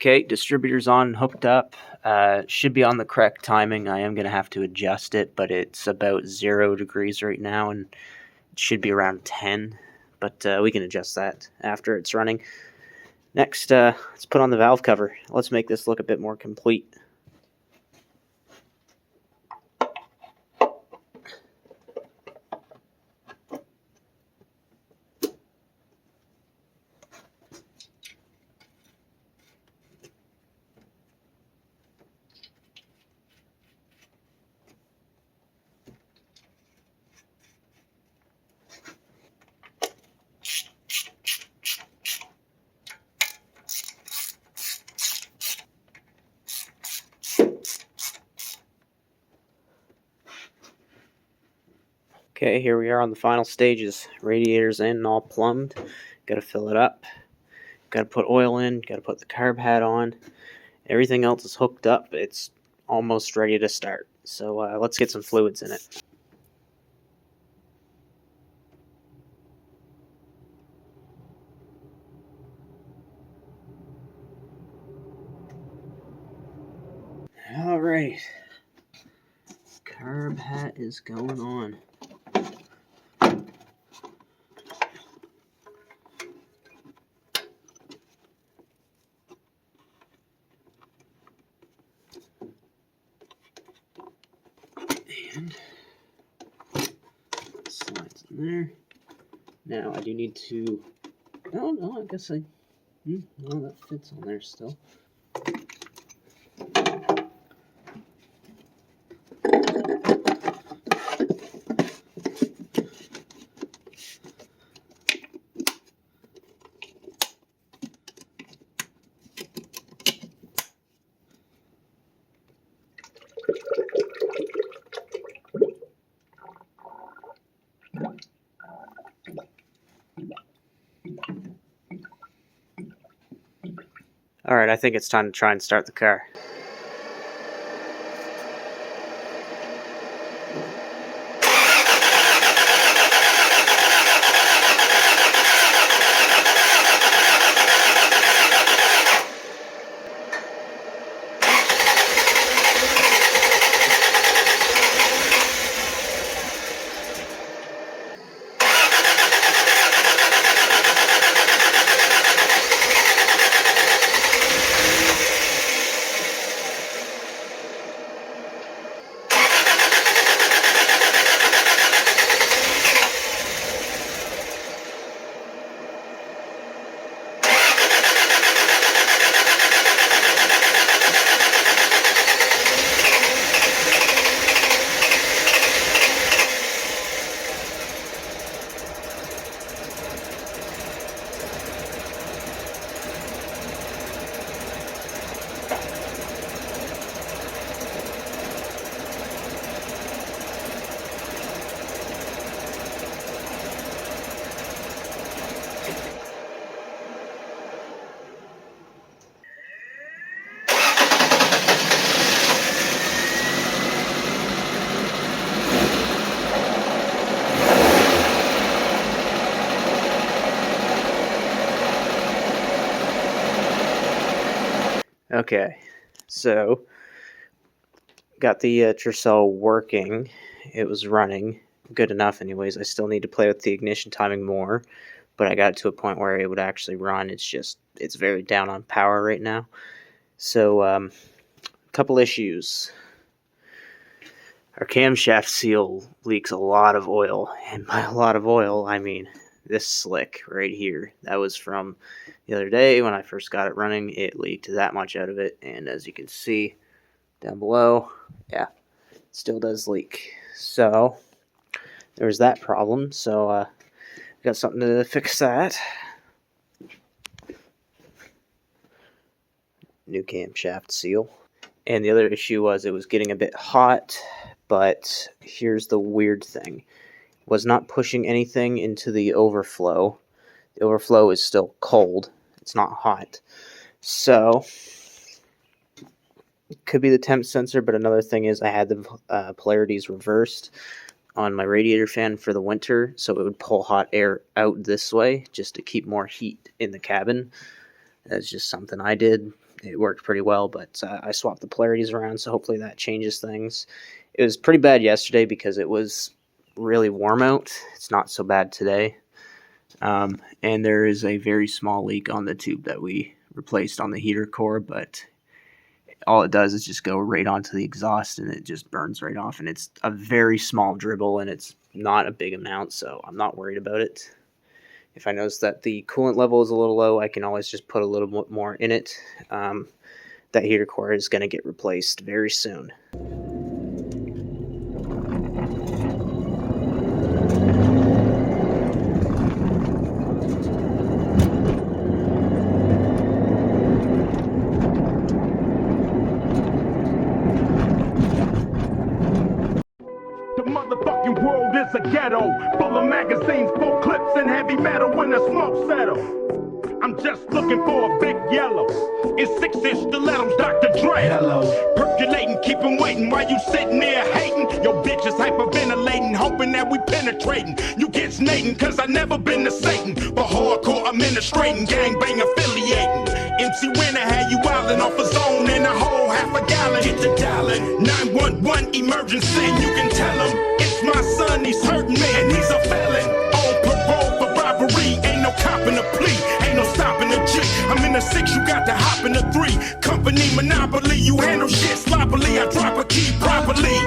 Okay, distributor's on and hooked up. Should be on the correct timing. I am going to have to adjust it, but it's about 0 degrees right now, and it should be around 10. But we can adjust that after it's running. Next, let's put on the valve cover. Let's make this look a bit more complete. Okay, here we are on the final stages. Radiator's in and all plumbed. Got to fill it up. Got to put oil in. Got to put the carb hat on. Everything else is hooked up. It's almost ready to start. So let's get some fluids in it. Alright. Carb hat is going on. And slides in there. Now I do need to. Oh no, I guess I. No, that fits on there still. Alright, I think it's time to try and start the car. Okay, so got the Tercel working. It was running good enough anyways. I still need to play with the ignition timing more, but I got to a point where it would actually run. It's very down on power right now. So a couple issues. Our camshaft seal leaks a lot of oil, and by a lot of oil I mean this slick right here. That was from the other day when I first got it running. It leaked that much out of it, and as you can see down below, yeah, it still does leak. So there's that problem. So got something to fix that. New camshaft seal. And the other issue was it was getting a bit hot, but here's the weird thing. Was not pushing anything into the overflow. The overflow is still cold. It's not hot. So it could be the temp sensor, but another thing is I had the polarities reversed on my radiator fan for the winter, so it would pull hot air out this way just to keep more heat in the cabin. That's just something I did. it worked pretty well, but I swapped the polarities around, so hopefully that changes things. It was pretty bad yesterday because it was really warm out. It's not so bad today. And there is a very small leak on the tube that we replaced on the heater core, but all it does is just go right onto the exhaust and it just burns right off. And it's a very small dribble and it's not a big amount, so I'm not worried about it. If I notice that the coolant level is a little low, I can always just put a little bit more in it. That heater core is going to get replaced very soon. The motherfucking world is a ghetto, full of magazines, full clips, and heavy metal when the smoke settles. I'm just looking for a big yellow. In 6-inch stilettos, Dr. Dre. Hello. Percolating, keep 'em waiting while you sitting there hating. Your bitch is hyperventilating, hoping that we penetrating. You get snating, cause I never been to Satan. For hardcore administrating, gangbang affiliating. MC Winner had you wildin' off a zone and a whole half a gallon. Get the dialing, 911 emergency. You can tell him, it's my son, he's hurting me, and he's a felon. On parole for robbery, ain't no copping a plea. Ain't no stopping the G. I'm in the 6, you got to hop in the 3. Company monopoly, you handle shit sloppily. I drop a key properly.